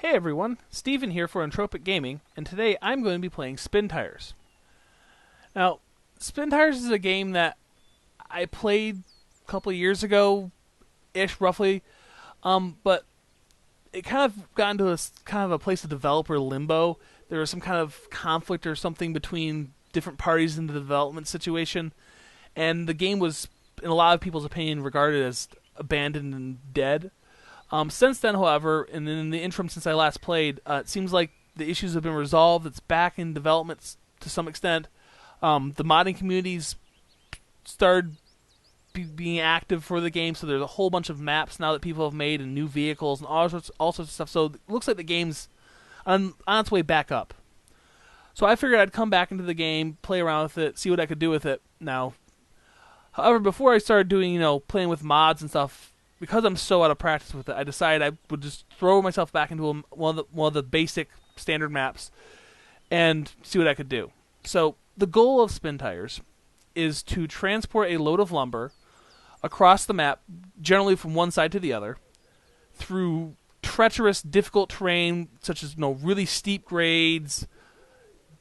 Hey everyone, Steven here for Entropic Gaming, and today I'm going to be playing Spintires. Now, Spintires is a game that I played a couple of years ago-ish, roughly, but it kind of got into a place of developer limbo. There was some kind of conflict or something between different parties in the development situation, and the game was, in a lot of people's opinion, regarded as abandoned and dead. Since then, however, and in the interim since I last played, it seems like the issues have been resolved. It's back in development to some extent. The modding communities started being active for the game, so there's a whole bunch of maps now that people have made and new vehicles and all sorts of stuff. So it looks like the game's on its way back up. So I figured I'd come back into the game, play around with it, see what I could do with it now. However, before I started doing, playing with mods and stuff, because I'm so out of practice with it, I decided I would just throw myself back into one of the basic standard maps and see what I could do. So the goal of Spintires is to transport a load of lumber across the map, generally from one side to the other, through treacherous, difficult terrain such as really steep grades,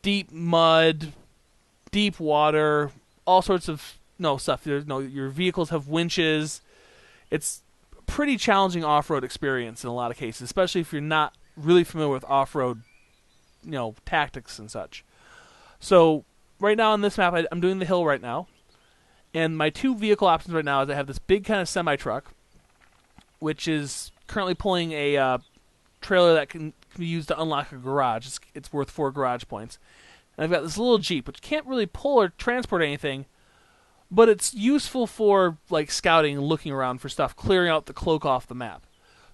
deep mud, deep water, all sorts of stuff. Your vehicles have winches. It's pretty challenging off-road experience in a lot of cases, especially if you're not really familiar with off-road, tactics and such. So right now on this map, I'm doing the hill right now, and my two vehicle options right now is I have this big kind of semi-truck, which is currently pulling a trailer that can be used to unlock a garage. It's worth 4 garage points. And I've got this little Jeep, which can't really pull or transport anything, but it's useful for scouting and looking around for stuff, clearing out the cloak off the map.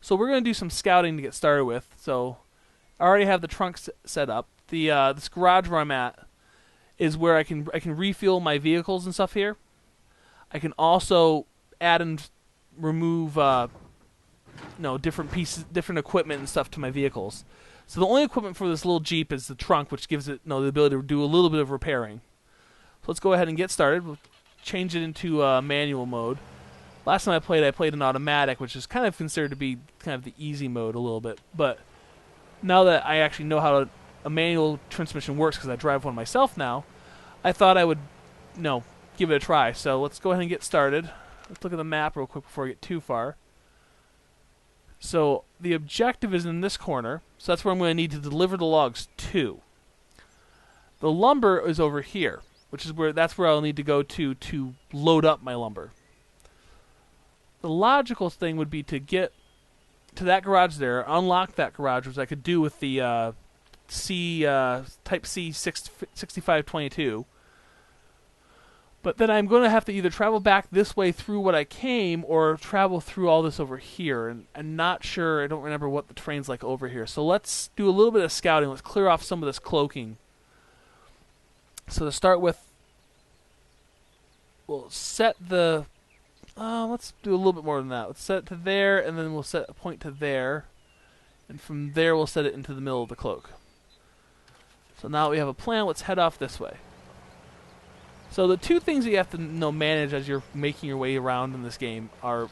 So we're going to do some scouting to get started with. So I already have the trunk set up. This garage where I'm at is where I can refuel my vehicles and stuff here. I can also add and remove different pieces, different equipment and stuff to my vehicles. So the only equipment for this little Jeep is the trunk, which gives it the ability to do a little bit of repairing. So let's go ahead and get started. We'll change it into manual mode. Last time I played in automatic, which is kind of considered to be kind of the easy mode a little bit. But now that I actually know how a manual transmission works, because I drive one myself now, I thought I would, give it a try. So let's go ahead and get started. Let's look at the map real quick before I get too far. So the objective is in this corner, so that's where I'm going to need to deliver the logs to. The lumber is over here, that's where I'll need to go to load up my lumber. The logical thing would be to get to that garage there, unlock that garage, which I could do with the Type C 6522. But then I'm going to have to either travel back this way through what I came, or travel through all this over here. And I'm not sure, I don't remember what the terrain's like over here. So let's do a little bit of scouting. Let's clear off some of this cloaking. So to start with, we'll set the... let's do a little bit more than that. Let's set it to there, and then we'll set a point to there. And from there, we'll set it into the middle of the cloak. So now that we have a plan, let's head off this way. So the two things that you have to manage as you're making your way around in this game are...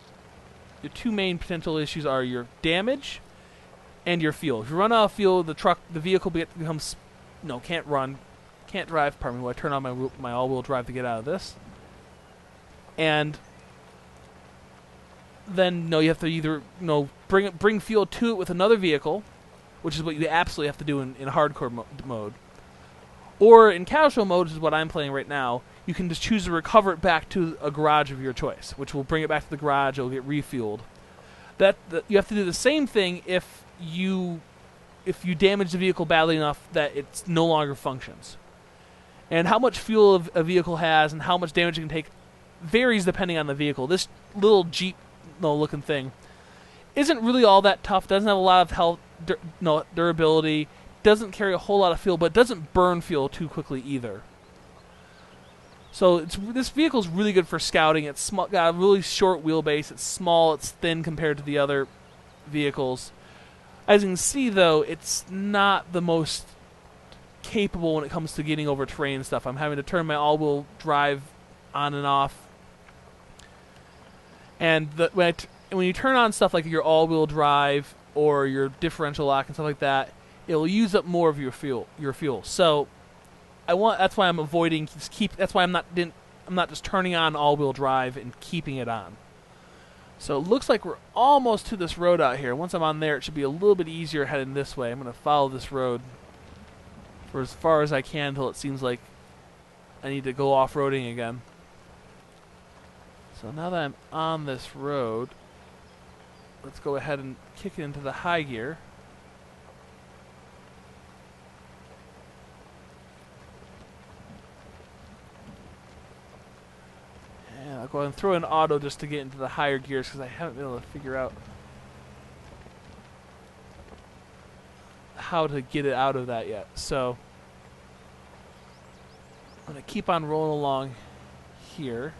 your two main potential issues are your damage and your fuel. If you run out of fuel, the vehicle becomes... can't drive, pardon me, while I turn on my all-wheel drive to get out of this. And then you have to either bring fuel to it with another vehicle, which is what you absolutely have to do in hardcore mode. Or in casual mode, which is what I'm playing right now, you can just choose to recover it back to a garage of your choice, which will bring it back to the garage. It'll get refueled. You have to do the same thing if you damage the vehicle badly enough that it no longer functions. And how much fuel a vehicle has and how much damage it can take varies depending on the vehicle. This little Jeep looking thing isn't really all that tough. Doesn't have a lot of health, durability. Doesn't carry a whole lot of fuel, but doesn't burn fuel too quickly either. So this vehicle is really good for scouting. It's got a really short wheelbase. It's small. It's thin compared to the other vehicles. As you can see, though, it's not the most capable when it comes to getting over terrain and stuff. I'm having to turn my all-wheel drive on and off. And when you turn on stuff like your all-wheel drive or your differential lock and stuff like that, it'll use up more of your fuel. So that's why I'm avoiding that's why I'm not just turning on all-wheel drive and keeping it on. So it looks like we're almost to this road out here. Once I'm on there, it should be a little bit easier heading this way. I'm going to follow this road for as far as I can until it seems like I need to go off-roading again. So now that I'm on this road, let's go ahead and kick it into the high gear. And I'll go ahead and throw in auto just to get into the higher gears because I haven't been able to figure out how to get it out of that yet. So I'm going to keep on rolling along here.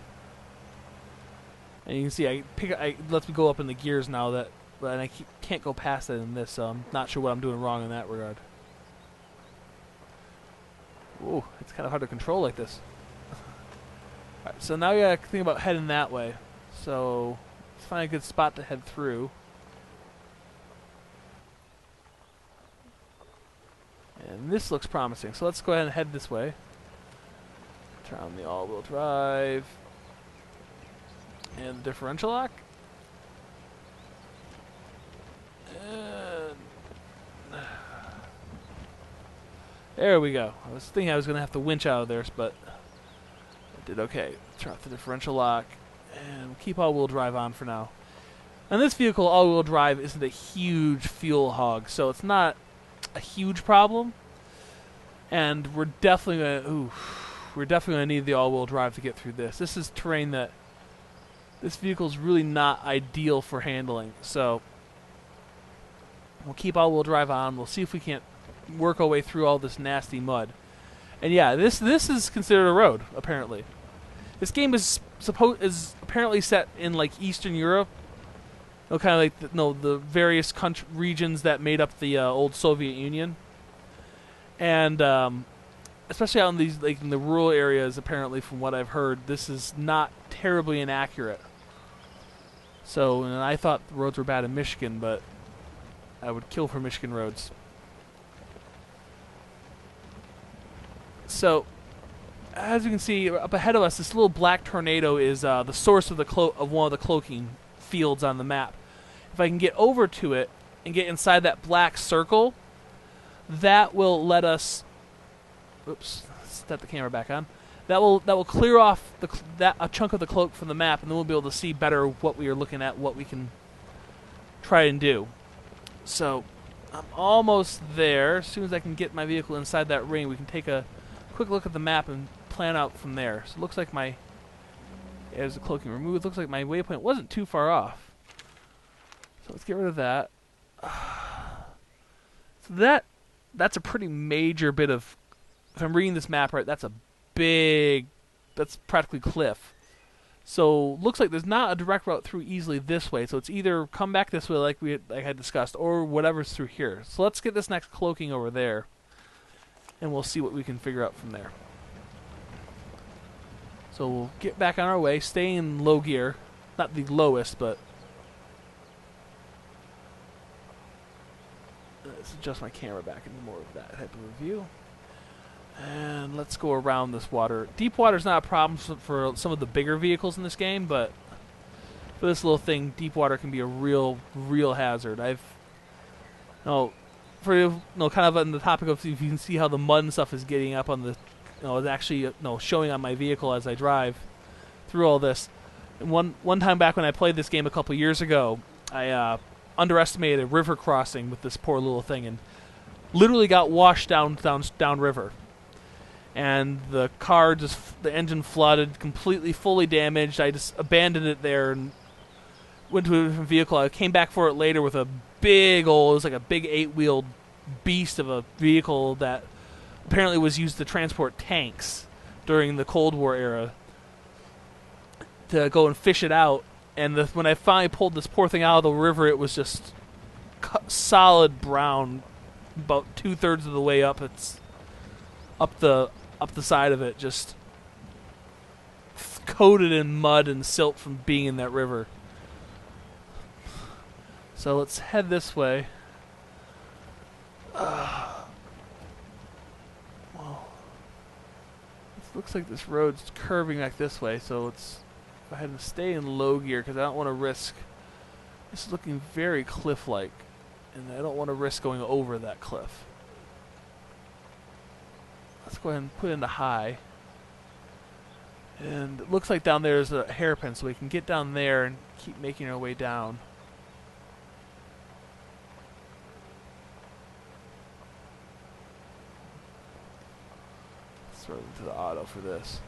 And you can see it lets me go up in the gears now, but I can't go past that in this, so I'm not sure what I'm doing wrong in that regard. Ooh, it's kind of hard to control like this. Alright, so now we gotta think about heading that way. So let's find a good spot to head through. And this looks promising, so let's go ahead and head this way. Turn on the all-wheel drive. And the differential lock. And there we go. I was thinking I was going to have to winch out of there, but I did okay. Turn off the differential lock. And we'll keep all-wheel drive on for now. On this vehicle, all-wheel drive isn't a huge fuel hog, so it's not a huge problem. And we're definitely going to need the all-wheel drive to get through this. This is terrain that this vehicle is really not ideal for handling, so we'll keep all-wheel drive on. We'll see if we can't work our way through all this nasty mud. And yeah, this is considered a road, apparently. This game is apparently set in like Eastern Europe, kind of like the various regions that made up the old Soviet Union, and especially out in these in the rural areas. Apparently, from what I've heard, this is not terribly inaccurate. So, and I thought the roads were bad in Michigan, but I would kill for Michigan roads. So, as you can see, up ahead of us, this little black tornado is the source of one of the cloaking fields on the map. If I can get over to it and get inside that black circle, that will let us. Oops, set the camera back on. That will clear off a chunk of the cloak from the map, and then we'll be able to see better what we are looking at, what we can try and do. So I'm almost there. As soon as I can get my vehicle inside that ring, we can take a quick look at the map and plan out from there. So it looks like there's the cloaking removed. It looks like my waypoint wasn't too far off. So let's get rid of that. So that's a pretty major bit of. If I'm reading this map right, that's practically cliff. So looks like there's not a direct route through easily this way. So it's either come back this way like I had discussed, or whatever's through here. So let's get this next cloaking over there, and we'll see what we can figure out from there. So we'll get back on our way, stay in low gear, not the lowest, but let's adjust my camera back into more of that type of a view. And let's go around this water. Deep water is not a problem for some of the bigger vehicles in this game, but for this little thing, deep water can be a real hazard. Kind of on the topic of if you can see how the mud and stuff is getting up on the, it's actually showing on my vehicle as I drive through all this. And one time back when I played this game a couple years ago, I underestimated a river crossing with this poor little thing and literally got washed down river. And the engine flooded, completely, fully damaged. I just abandoned it there and went to a different vehicle. I came back for it later with a it was like a big 8-wheeled beast of a vehicle that apparently was used to transport tanks during the Cold War era, to go and fish it out. And when I finally pulled this poor thing out of the river, it was just solid brown, about 2/3 of the way up. It's up the side of it, just coated in mud and silt from being in that river. So let's head this way. Well, it looks like this road's curving like this way, so let's go ahead and stay in low gear because I don't want to risk. This is looking very cliff-like, and I don't want to risk going over that cliff. Let's go ahead and put into high. And it looks like down there is a hairpin, so we can get down there and keep making our way down. Let's throw it into the auto for this.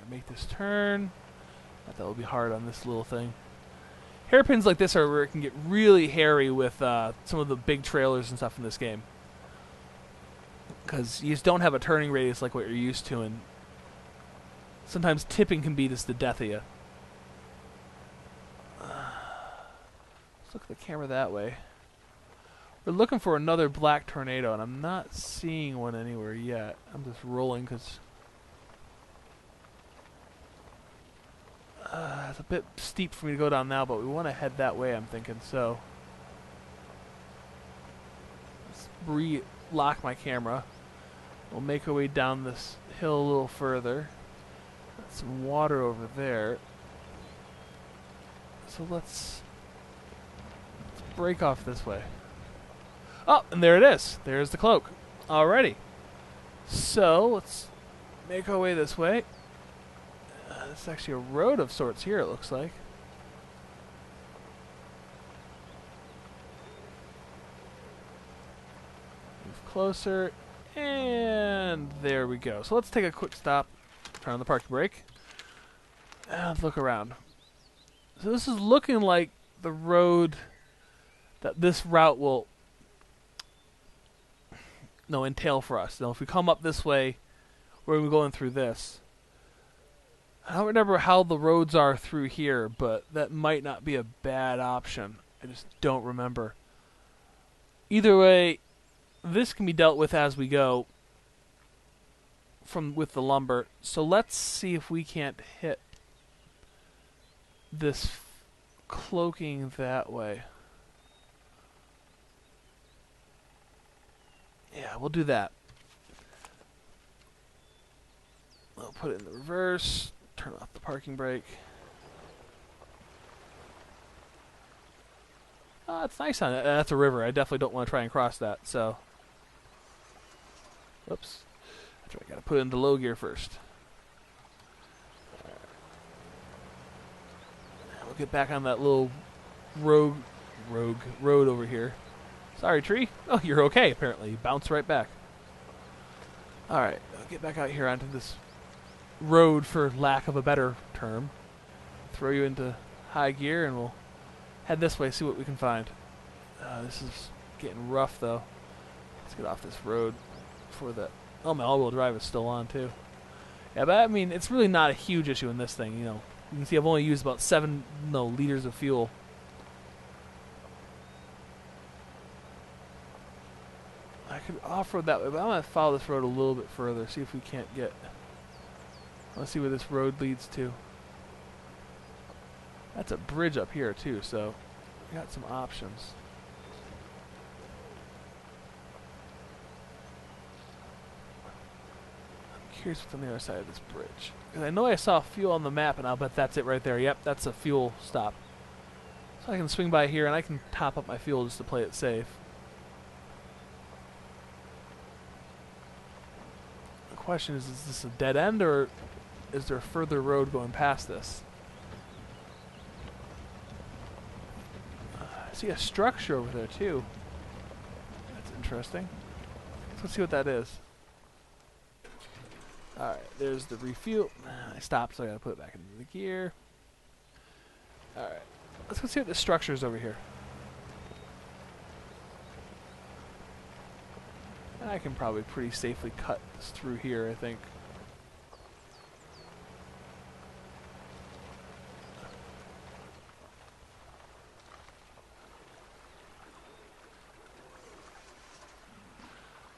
Make this turn. Thought that would be hard on this little thing. Hairpins like this are where it can get really hairy with some of the big trailers and stuff in this game. Because you just don't have a turning radius like what you're used to, and sometimes tipping can be just the death of you. Let's look at the camera that way. We're looking for another black tornado, and I'm not seeing one anywhere yet. I'm just rolling because it's a bit steep for me to go down now, but we want to head that way, I'm thinking. So let's re-lock my camera. We'll make our way down this hill a little further. Got some water over there. So let's break off this way. Oh, and there it is. There's the cloak. Alrighty. So let's make our way this way. It's actually a road of sorts here, it looks like. Move closer. And there we go. So let's take a quick stop, turn on the parking brake, and look around. So this is looking like the road that this route will entail for us. Now, if we come up this way, we're going to be going through this. I don't remember how the roads are through here, but that might not be a bad option. I just don't remember. Either way, this can be dealt with as we go with the lumber. So let's see if we can't hit this cloaking that way. Yeah, we'll do that. I'll put it in the reverse. Turn off the parking brake. Oh, it's nice on it. That's a river. I definitely don't want to try and cross that. So, whoops. That's right. I got to put it into low gear first. We'll get back on that little road over here. Sorry, tree. Oh, you're okay. Apparently, you bounced right back. All right, I'll get back out here onto this road, for lack of a better term. Throw you into high gear, and we'll head this way, see what we can find. This is getting rough, though. Let's get off this road before that. Oh, my all-wheel drive is still on, too. Yeah, but I mean, it's really not a huge issue in this thing. You know, you can see I've only used about 7 liters of fuel. I could off-road that way, but I'm going to follow this road a little bit further, see if we can't get... Let's see where this road leads to. That's a bridge up here, too, so we got some options. I'm curious what's on the other side of this bridge. Because I know I saw fuel on the map, and I'll bet that's it right there. Yep, that's a fuel stop. So I can swing by here, and I can top up my fuel just to play it safe. The question is this a dead end, or is there a further road going past this? I see a structure over there, too. That's interesting. Let's see what that is. Alright, there's the refuel. I stopped, so I gotta put it back into the gear. Alright, let's go see what the structure is over here. I can probably pretty safely cut this through here, I think.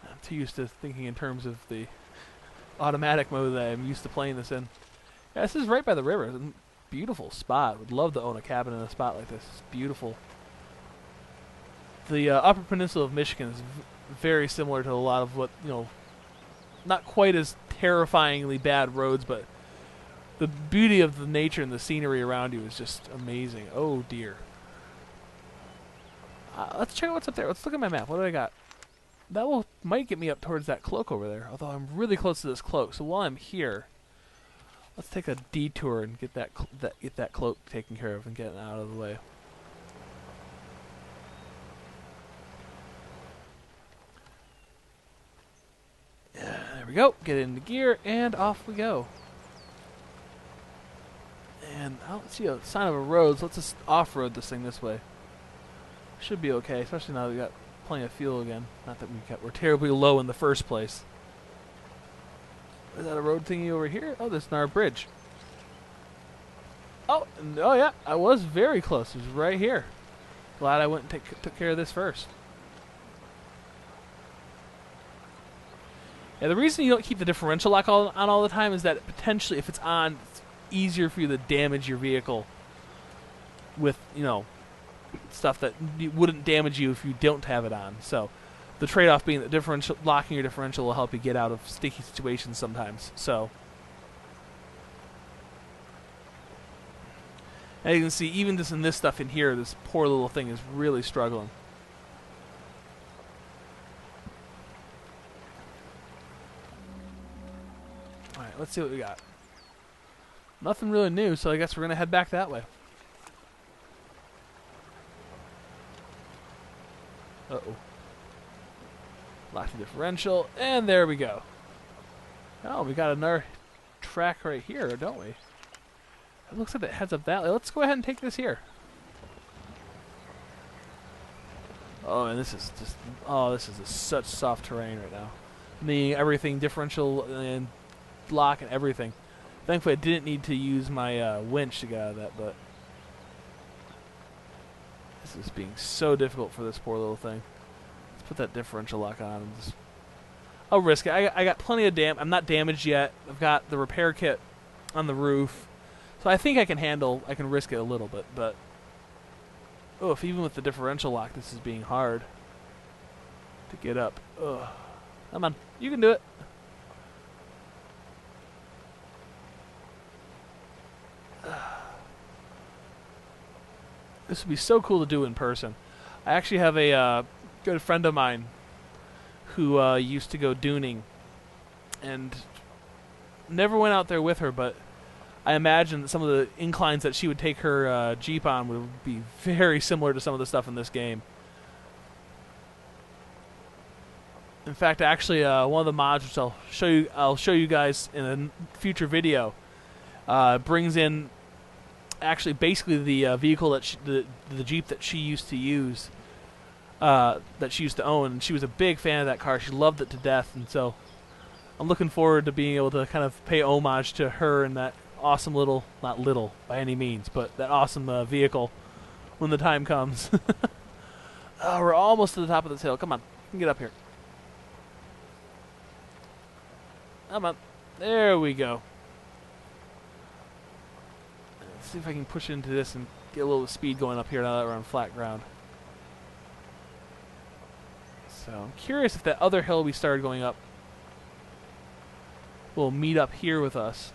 I'm too used to thinking in terms of the automatic mode that I'm used to playing this in. Yeah, this is right by the river. It's a beautiful spot. Would love to own a cabin in a spot like this. It's beautiful. The Upper Peninsula of Michigan is very similar to a lot of what, not quite as terrifyingly bad roads, but the beauty of the nature and the scenery around you is just amazing. Oh dear. Let's check out what's up there. Let's look at my map. What do I got? That might get me up towards that cloak over there, although I'm really close to this cloak. So while I'm here, let's take a detour and get that cloak taken care of and get it out of the way. There we go. Get into gear, and off we go. And I don't see a sign of a road, so let's just off-road this thing this way. Should be okay, especially now that we got plenty of fuel again. Not that we're terribly low in the first place. Is that a road thingy over here? Oh, there's our bridge. Oh yeah, I was very close. It was right here. Glad I went and took care of this first. Yeah, the reason you don't keep the differential lock on all the time is that potentially, if it's on, it's easier for you to damage your vehicle with, stuff that wouldn't damage you if you don't have it on. So the trade-off being that locking your differential will help you get out of sticky situations sometimes. So as you can see, even just in this stuff in here, this poor little thing is really struggling. Alright, let's see what we got. Nothing really new, so I guess we're going to head back that way. Uh-oh. Lock the differential, and there we go. Oh, we got another track right here, don't we? It looks like it heads up that way. Let's go ahead and take this here. Oh, and this is just... Oh, this is such soft terrain right now. Everything, differential and lock and everything. Thankfully, I didn't need to use my winch to get out of that, but... This is being so difficult for this poor little thing. Let's put that differential lock on and just... I'll risk it. I got plenty of I'm not damaged yet. I've got the repair kit on the roof. So I think I can risk it a little bit, but... Oh, if even with the differential lock, this is being hard to get up. Ugh. Come on, you can do it. This would be so cool to do in person. I actually have a good friend of mine who used to go dooning, and never went out there with her, but I imagine that some of the inclines that she would take her Jeep on would be very similar to some of the stuff in this game. In fact, actually, one of the mods, which I'll show you guys in a future video, brings in actually basically the vehicle that the Jeep that she used to use, that she used to own, and she was a big fan of that car. She loved it to death, and so I'm looking forward to being able to kind of pay homage to her and that awesome little, not little by any means, but that awesome vehicle when the time comes. Oh, we're almost to the top of this hill. Come on, you can get up here. Come on. There we go. Let's see if I can push into this and get a little speed going up here now that we're on flat ground. So I'm curious if that other hill we started going up will meet up here with us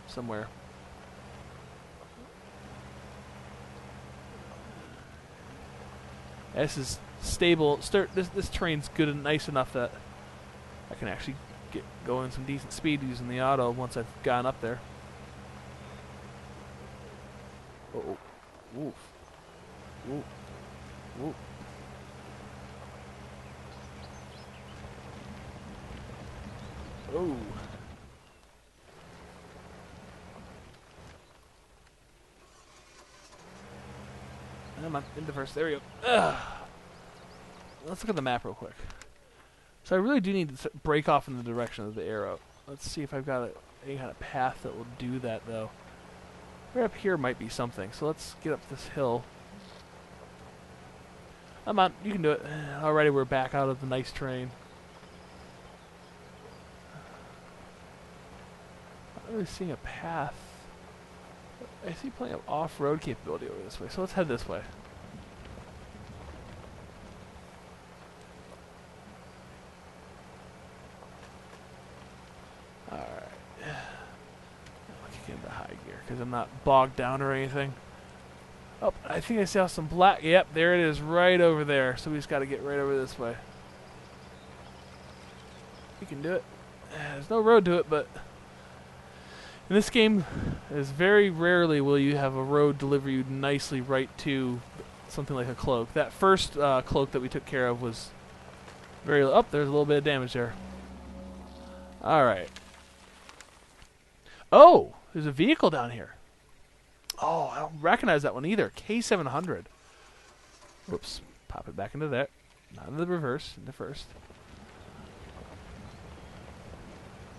somewhere. This is stable. This terrain's good and nice enough that I can actually get going some decent speed using the auto once I've gone up there. Oh, woof, woof, woof. Oh. I'm into first. There we go. Ugh. Let's look at the map real quick. So I really do need to break off in the direction of the arrow. Let's see if I've got any kind of path that will do that, though. Right up here might be something. So let's get up this hill. Come on, you can do it. Alrighty, we're back out of the nice terrain. I'm not really seeing a path I see plenty of off-road capability over this way, so let's head this way. Alright. I'll kick into high gear, because I'm not bogged down or anything. Oh, I think I saw some black. Yep, there it is, right over there. So we just got to get right over this way. We can do it. There's no road to it, but in this game, is very rarely will you have a road deliver you nicely right to something like a cloak. That first cloak that we took care of was very... Oh, there's a little bit of damage there. Alright. Oh, there's a vehicle down here. Oh, I don't recognize that one either. K700. Whoops. Pop it back into there. Not into the reverse, into first.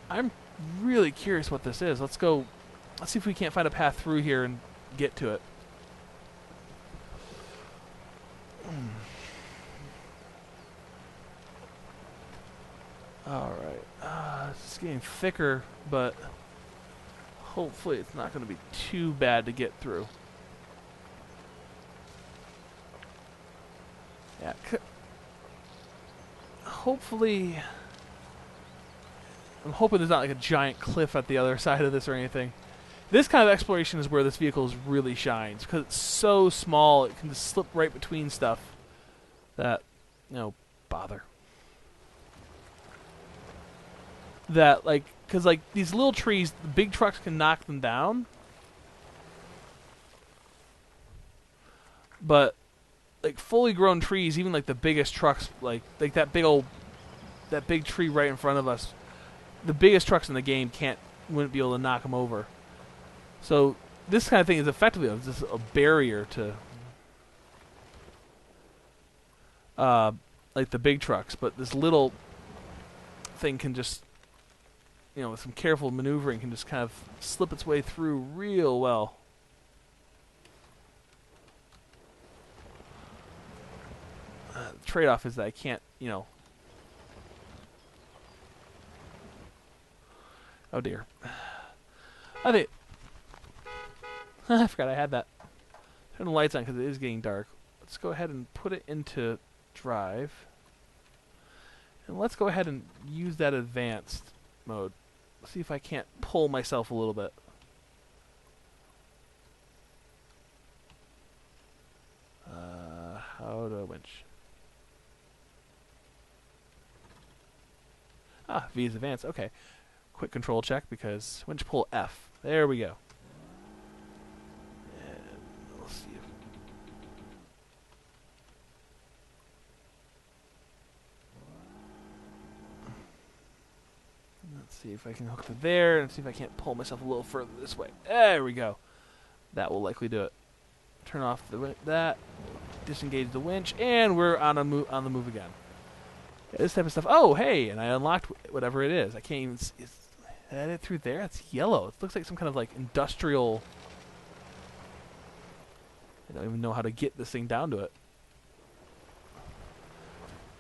I'm really curious what this is. Let's go. Let's see if we can't find a path through here and get to it. Alright. It's getting thicker, but hopefully it's not going to be too bad to get through. Yeah. Hopefully... I'm hoping there's not like a giant cliff at the other side of this or anything. This kind of exploration is where this vehicle really shines, because it's so small, it can just slip right between stuff that, you know, bother. That, like, because, like, these little trees, the big trucks can knock them down. But, like, fully grown trees, even, like, the biggest trucks, like that big tree right in front of us, the biggest trucks in the game wouldn't be able to knock them over. So this kind of thing is effectively just a barrier to like the big trucks, but this little thing can just, you know, with some careful maneuvering, can just kind of slip its way through real well. The trade-off is that I can't, you know. Oh dear. I think I forgot I had that. Turn the lights on because it is getting dark. Let's go ahead and put it into drive. And let's go ahead and use that advanced mode. See if I can't pull myself a little bit. How to winch? Ah, V is advanced. Okay. Quick control check because winch pull F. There we go. And we'll see if let's see if I can hook to there and see if I can't pull myself a little further this way. There we go. That will likely do it. Turn off that. Disengage the winch, and we're on the move again. Yeah, this type of stuff. Oh, hey, and I unlocked whatever it is. I can't even see. Is that it through there? It's yellow. It looks like some kind of like industrial. I don't even know how to get this thing down to it.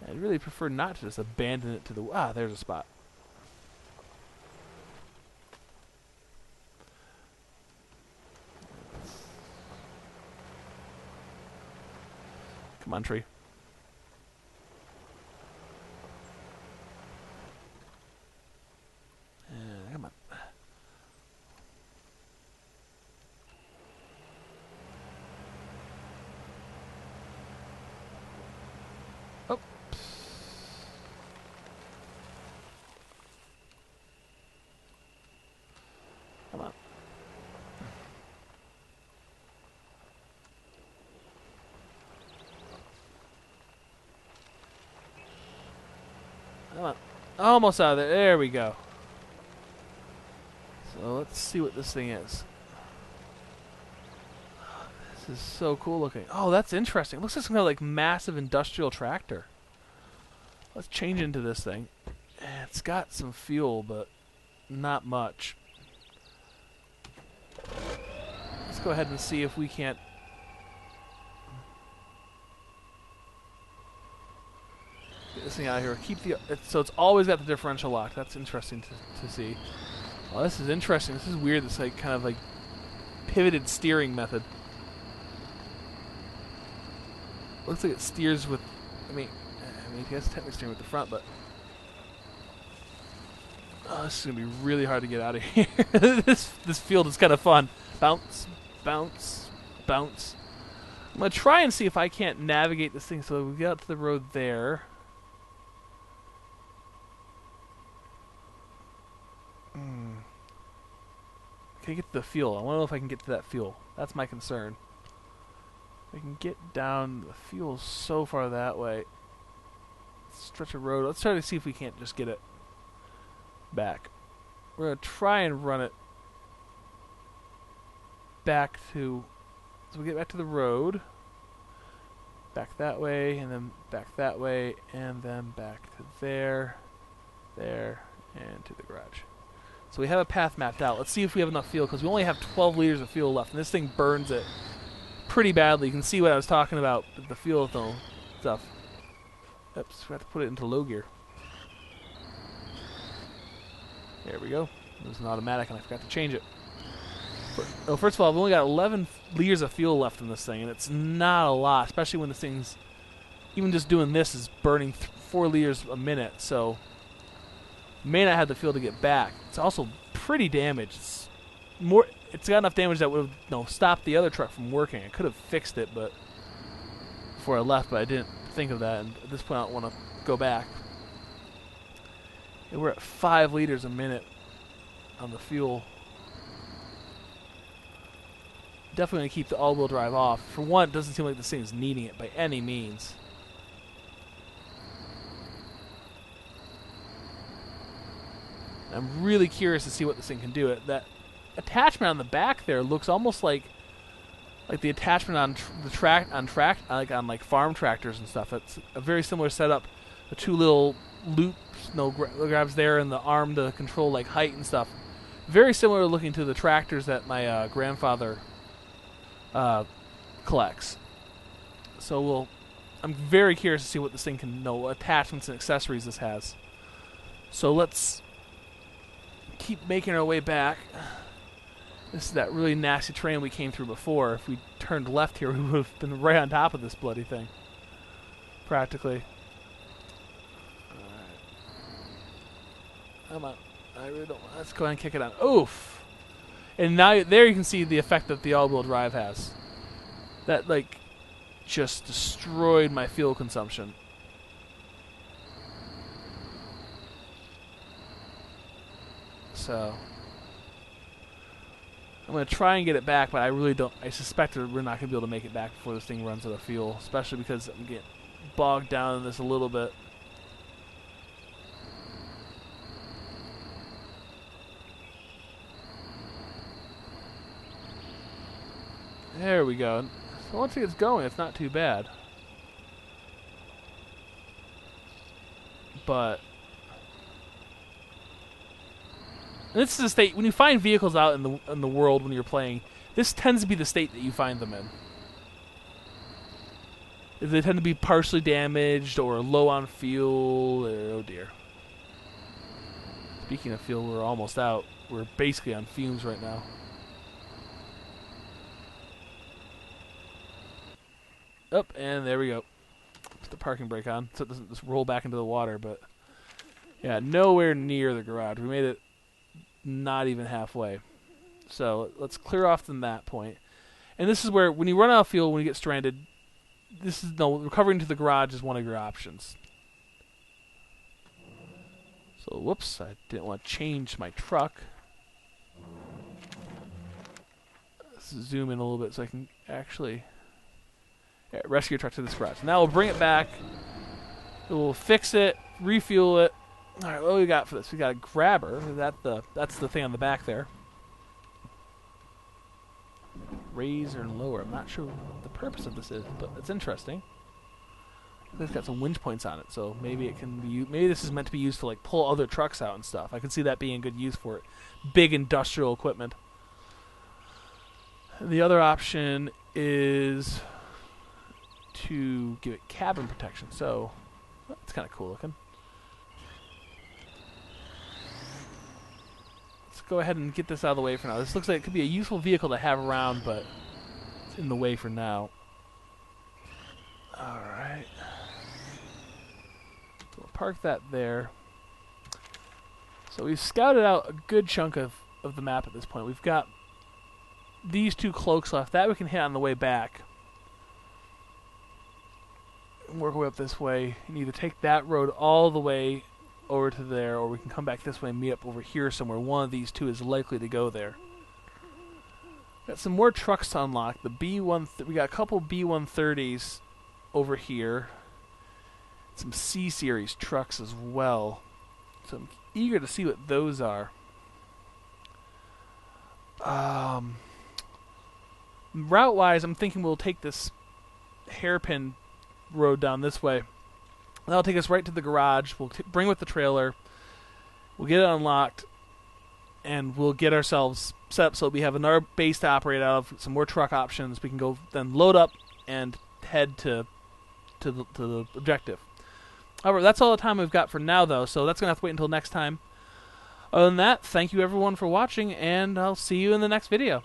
I'd really prefer not to just abandon it to the... Ah, there's a spot. Come on, tree. Come on. Oh. Come on. Come on. Almost out of there. There we go. So let's see what this thing is. This is so cool looking. Oh, that's interesting. It looks like some kind of like massive industrial tractor. Let's change into this thing. It's got some fuel, but not much. Let's go ahead and see if we can't... Get this thing out of here. Keep the... So it's always got the differential lock. That's interesting to see. Oh, this is interesting. This is weird. This like kind of like pivoted steering method. Looks like it steers with. I mean, it has technically steering with the front, but oh, this is gonna be really hard to get out of here. this field is kind of fun. Bounce, bounce, bounce. I'm gonna try and see if I can't navigate this thing. So we get out to the road there. Can I get to the fuel? I want to know if I can get to that fuel. That's my concern. If I can get down, the fuel's so far that way. Stretch a road. Let's try to see if we can't just get it back. We're going to try and run it back to... So we get back to the road. Back that way, and then back that way, and then back to there, and to the garage. So we have a path mapped out. Let's see if we have enough fuel, because we only have 12 liters of fuel left, and this thing burns it pretty badly. You can see what I was talking about with the fuel stuff. Oops, we have to put it into low gear. There we go. It was an automatic, and I forgot to change it. First of all, we've only got 11 liters of fuel left in this thing, and it's not a lot, especially when this thing's, even just doing this, is burning 4 liters a minute, so may not have the fuel to get back. It's also pretty damaged. It's got enough damage that would have stopped the other truck from working. I could have fixed it, but before I left, but I didn't think of that, and at this point I don't want to go back. And we're at 5 liters a minute on the fuel. Definitely going to keep the all-wheel drive off. For one, it doesn't seem like this thing is needing it by any means. I'm really curious to see what this thing can do. That attachment on the back there looks almost like the attachment on on farm tractors and stuff. It's a very similar setup. The 2 little loops, grabs there, and the arm to control like height and stuff. Very similar looking to the tractors that my grandfather collects. So I'm very curious to see what this thing can know, attachments and accessories this has. So let's keep making our way back. This is that really nasty terrain we came through before. If we turned left here, we would have been right on top of this bloody thing. Practically. Alright. Come on. I really don't want. Let's go ahead and kick it on. Oof! And now there you can see the effect that the all-wheel drive has. That, just destroyed my fuel consumption. So I'm going to try and get it back, but I really don't. I suspect that we're not going to be able to make it back before this thing runs out of fuel, especially because I'm getting bogged down in this a little bit. There we go. So once it gets going, it's not too bad. But this is a state when you find vehicles out in the world when you're playing. This tends to be the state that you find them in. They tend to be partially damaged or low on fuel. Or, oh dear. Speaking of fuel, we're almost out. We're basically on fumes right now. Up, and there we go. Put the parking brake on so it doesn't just roll back into the water. But yeah, nowhere near the garage. We made it not even halfway. So let's clear off from that point. And this is where, when you run out of fuel, when you get stranded, recovering to the garage is one of your options. So, whoops, I didn't want to change my truck. Let's zoom in a little bit so I can actually rescue your truck to this garage. Now we'll bring it back. We'll fix it, refuel it. All right, what do we got for this? We got a grabber. That's the thing on the back there. Raise or lower. I'm not sure what the purpose of this is, but it's interesting. It's got some winch points on it, so maybe it can be. Maybe this is meant to be used to pull other trucks out and stuff. I could see that being good use for it. Big industrial equipment. And the other option is to give it cabin protection. So it's kind of cool looking. Let's go ahead and get this out of the way for now. This looks like it could be a useful vehicle to have around, but it's in the way for now. Alright. So we'll park that there. So we've scouted out a good chunk of the map at this point. We've got these 2 cloaks left. That we can hit on the way back. And work our way up this way. And either take that road all the way over to there, or we can come back this way and meet up over here somewhere. One of these 2 is likely to go there. Got some more trucks to unlock. The B1, we got a couple B130s over here. Some C-Series trucks as well. So I'm eager to see what those are. Route-wise, I'm thinking we'll take this hairpin road down this way. That'll take us right to the garage. We'll bring with the trailer. We'll get it unlocked. And we'll get ourselves set up so we have another base to operate out of, some more truck options. We can go then load up and head to the objective. However, that's all the time we've got for now, though, so that's going to have to wait until next time. Other than that, thank you everyone for watching, and I'll see you in the next video.